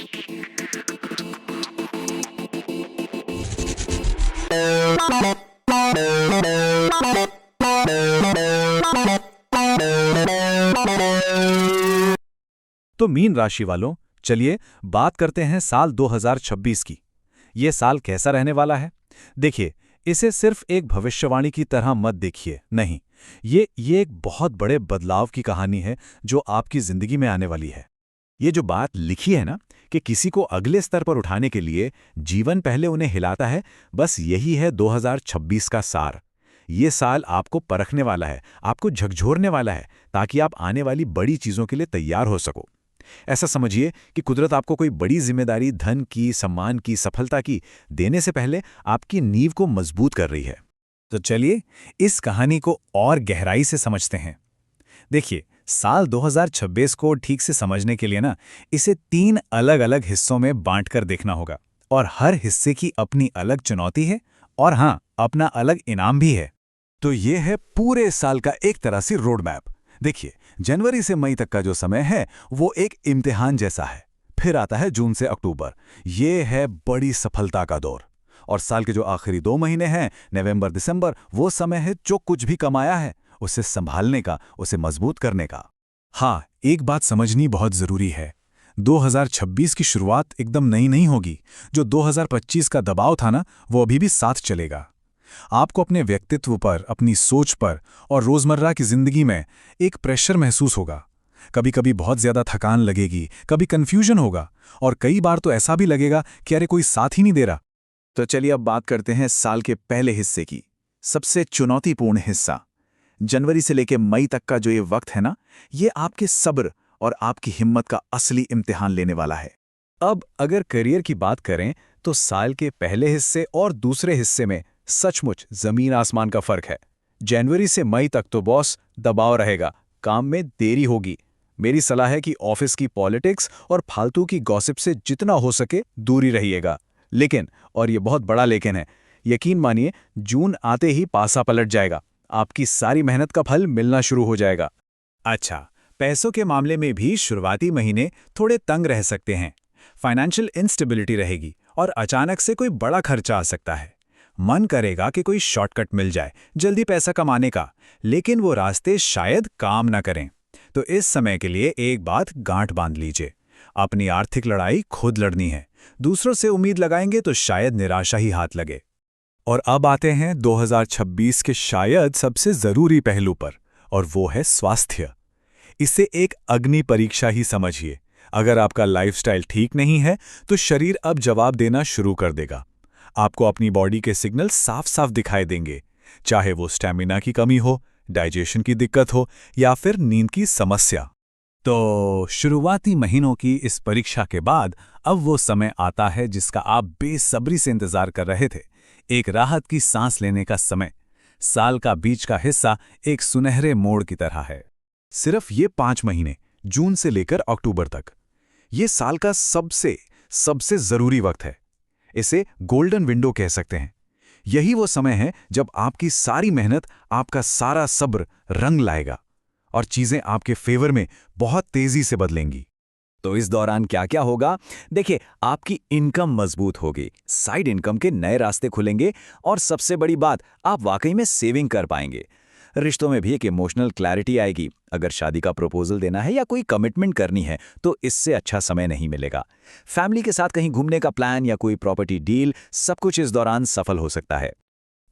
तो मीन राशि वालों, चलिए बात करते हैं साल 2026 की। ये साल कैसा रहने वाला है? देखिए, इसे सिर्फ एक भविष्यवाणी की तरह मत देखिए, नहीं। ये एक बहुत बड़े बदलाव की कहानी है जो आपकी जिंदगी में आने वाली है। ये जो बात लिखी है ना कि किसी को अगले स्तर पर उठाने के लिए जीवन पहले उन्हें हिलाता है, बस यही है 2026 का सार। ये साल आपको परखने वाला है, आपको झकझोरने वाला है, ताकि आप आने वाली बड़ी चीजों के लिए तैयार हो सको। ऐसा समझिए कि कुदरत आपको कोई बड़ी जिम्मेदारी, धन की, सम्मान की, सफलता की देने से पहले आपकी नींव को मजबूत कर रही है। तो चलिए इस कहानी को और गहराई से समझते हैं। देखिए, साल 2026 को ठीक से समझने के लिए ना इसे 3 अलग-अलग हिस्सों में बांटकर देखना होगा, और हर हिस्से की अपनी अलग चुनौती है और हाँ, अपना अलग इनाम भी है। तो ये है पूरे साल का एक तरह से रोड मैप। देखिए, जनवरी से मई तक का जो समय है वो एक इम्तिहान जैसा है। फिर आता है जून से अक्टूबर, ये है बड़ी सफलता का दौर। और साल के जो आखिरी 2 महीने हैं, नवंबर दिसंबर, वो समय है जो कुछ भी कमाया है उसे संभालने का, उसे मजबूत करने का। हाँ, एक बात समझनी बहुत जरूरी है, 2026 की शुरुआत एकदम नई नहीं होगी। जो 2025 का दबाव था ना, वो अभी भी साथ चलेगा। आपको अपने व्यक्तित्व पर, अपनी सोच पर और रोजमर्रा की जिंदगी में एक प्रेशर महसूस होगा। कभी कभी बहुत ज्यादा थकान लगेगी, कभी कंफ्यूजन होगा, और कई बार तो ऐसा भी लगेगा कि अरे कोई साथ ही नहीं दे रहा। तो चलिए अब बात करते हैं साल के पहले हिस्से की, सबसे चुनौतीपूर्ण हिस्सा। जनवरी से लेकर मई तक का जो ये वक्त है ना, ये आपके सब्र और आपकी हिम्मत का असली इम्तिहान लेने वाला है। अब अगर करियर की बात करें तो साल के पहले हिस्से और दूसरे हिस्से में सचमुच जमीन आसमान का फर्क है। जनवरी से मई तक तो बॉस दबाव रहेगा, काम में देरी होगी। मेरी सलाह है कि ऑफिस की पॉलिटिक्स और फालतू की गॉसिप से जितना हो सके दूरी रहिएगा। लेकिन, और ये बहुत बड़ा लेकिन है, यकीन मानिए जून आते ही पासा पलट जाएगा। आपकी सारी मेहनत का फल मिलना शुरू हो जाएगा। अच्छा, पैसों के मामले में भी शुरुआती महीने थोड़े तंग रह सकते हैं। फाइनेंशियल इंस्टेबिलिटी रहेगी और अचानक से कोई बड़ा खर्चा आ सकता है। मन करेगा कि कोई शॉर्टकट मिल जाए जल्दी पैसा कमाने का, लेकिन वो रास्ते शायद काम ना करें। तो इस समय के लिए एक बात गांठ बांध लीजिए, अपनी आर्थिक लड़ाई खुद लड़नी है। दूसरों से उम्मीद लगाएंगे तो शायद निराशा ही हाथ लगे। और अब आते हैं 2026 के शायद सबसे जरूरी पहलू पर, और वो है स्वास्थ्य। इसे एक अग्नि परीक्षा ही समझिए। अगर आपका लाइफस्टाइल ठीक नहीं है तो शरीर अब जवाब देना शुरू कर देगा। आपको अपनी बॉडी के सिग्नल साफ साफ दिखाई देंगे, चाहे वो स्टैमिना की कमी हो, डाइजेशन की दिक्कत हो या फिर नींद की समस्या। तो शुरुआती महीनों की इस परीक्षा के बाद अब वो समय आता है जिसका आप बेसब्री से इंतजार कर रहे थे, एक राहत की सांस लेने का समय। साल का बीच का हिस्सा एक सुनहरे मोड़ की तरह है। सिर्फ ये 5 महीने, जून से लेकर अक्टूबर तक, ये साल का सबसे जरूरी वक्त है। इसे गोल्डन विंडो कह सकते हैं। यही वो समय है जब आपकी सारी मेहनत, आपका सारा सब्र रंग लाएगा और चीजें आपके फेवर में बहुत तेजी से बदलेंगी। तो इस दौरान क्या क्या होगा? देखिए, आपकी इनकम मजबूत होगी, साइड इनकम के नए रास्ते खुलेंगे और सबसे बड़ी बात, आप वाकई में सेविंग कर पाएंगे। रिश्तों में भी एक इमोशनल क्लैरिटी आएगी। अगर शादी का प्रपोजल देना है या कोई कमिटमेंट करनी है तो इससे अच्छा समय नहीं मिलेगा। फैमिली के साथ कहीं घूमने का प्लान या कोई प्रॉपर्टी डील, सब कुछ इस दौरान सफल हो सकता है।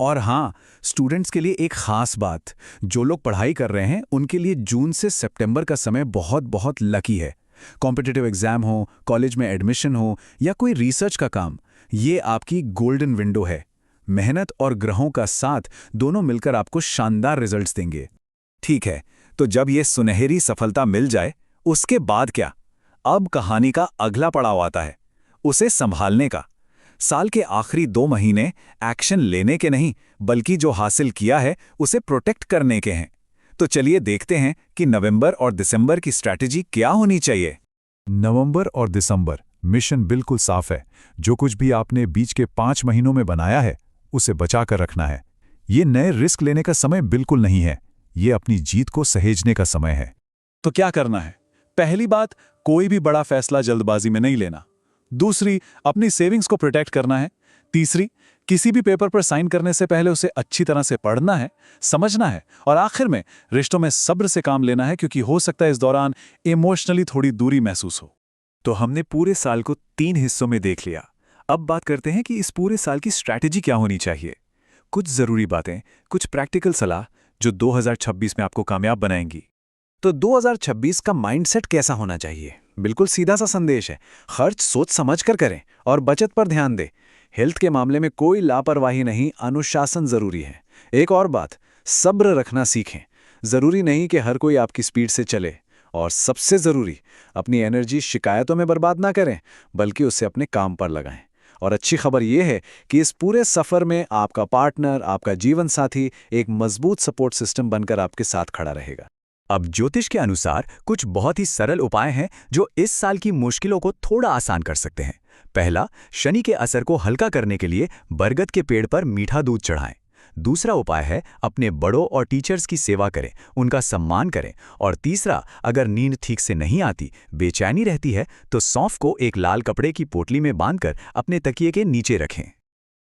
और हाँ, स्टूडेंट्स के लिए एक खास बात, जो लोग पढ़ाई कर रहे हैं उनके लिए जून से सितंबर का समय बहुत बहुत लकी है। कॉम्पिटिटिव एग्जाम हो, कॉलेज में एडमिशन हो या कोई रिसर्च का काम, ये आपकी गोल्डन विंडो है। मेहनत और ग्रहों का साथ दोनों मिलकर आपको शानदार रिजल्ट्स देंगे। ठीक है, तो जब ये सुनहरी सफलता मिल जाए, उसके बाद क्या? अब कहानी का अगला पड़ाव आता है, उसे संभालने का। साल के आखिरी 2 महीने एक्शन लेने के नहीं, बल्कि जो हासिल किया है उसे प्रोटेक्ट करने के हैं। तो चलिए देखते हैं कि नवंबर और दिसंबर की स्ट्रैटेजी क्या होनी चाहिए। नवंबर और दिसंबर, मिशन बिल्कुल साफ है। जो कुछ भी आपने बीच के 5 महीनों में बनाया है, उसे बचा कर रखना है। ये नए रिस्क लेने का समय बिल्कुल नहीं है, ये अपनी जीत को सहेजने का समय है। तो क्या करना है? पहली बात, कोई भी बड़ा फैसला जल्दबाजी में नहीं लेना। दूसरी, अपनी सेविंग्स को प्रोटेक्ट करना है। तीसरी, किसी भी पेपर पर साइन करने से पहले उसे अच्छी तरह से पढ़ना है, समझना है। और आखिर में, रिश्तों में सब्र से काम लेना है, क्योंकि हो सकता है इस दौरान इमोशनली थोड़ी दूरी महसूस हो। तो हमने पूरे साल को 3 हिस्सों में देख लिया। अब बात करते हैं कि इस पूरे साल की स्ट्रैटेजी क्या होनी चाहिए। कुछ ज़रूरी बातें, कुछ प्रैक्टिकल सलाह जो 2026 में आपको कामयाब बनाएंगी। तो 2026 का माइंडसेट कैसा होना चाहिए? बिल्कुल सीधा सा संदेश है। खर्च सोच समझ कर करें और बचत पर ध्यान दें। हेल्थ के मामले में कोई लापरवाही नहीं, अनुशासन जरूरी है। एक और बात, सब्र रखना सीखें। जरूरी नहीं कि हर कोई आपकी स्पीड से चले। और सबसे जरूरी, अपनी एनर्जी शिकायतों में बर्बाद ना करें, बल्कि उसे अपने काम पर लगाएं। और अच्छी खबर यह है कि इस पूरे सफर में आपका पार्टनर, आपका जीवन साथी एक मजबूत सपोर्ट सिस्टम बनकर आपके साथ खड़ा रहेगा। अब ज्योतिष के अनुसार कुछ बहुत ही सरल उपाय हैं जो इस साल की मुश्किलों को थोड़ा आसान कर सकते हैं। पहला, शनि के असर को हल्का करने के लिए बरगद के पेड़ पर मीठा दूध चढ़ाएं। दूसरा उपाय है अपने बड़ों और टीचर्स की सेवा करें, उनका सम्मान करें। और तीसरा, अगर नींद ठीक से नहीं आती, बेचैनी रहती है, तो सौंफ को एक लाल कपड़े की पोटली में बांधकर अपने तकिए के नीचे रखें।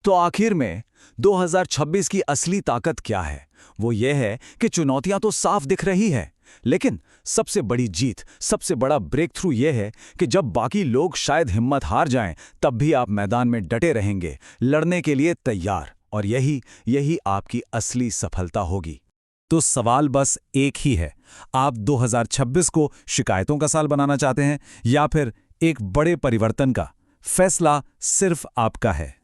तो आखिर में 2026 की असली ताकत क्या है? वो ये है कि चुनौतियां तो साफ दिख रही है, लेकिन सबसे बड़ी जीत, सबसे बड़ा ब्रेक थ्रू ये है कि जब बाकी लोग शायद हिम्मत हार जाएं, तब भी आप मैदान में डटे रहेंगे, लड़ने के लिए तैयार। और यही आपकी असली सफलता होगी। तो सवाल बस एक ही है, आप 2026 को शिकायतों का साल बनाना चाहते हैं या फिर एक बड़े परिवर्तन का? फैसला सिर्फ आपका है।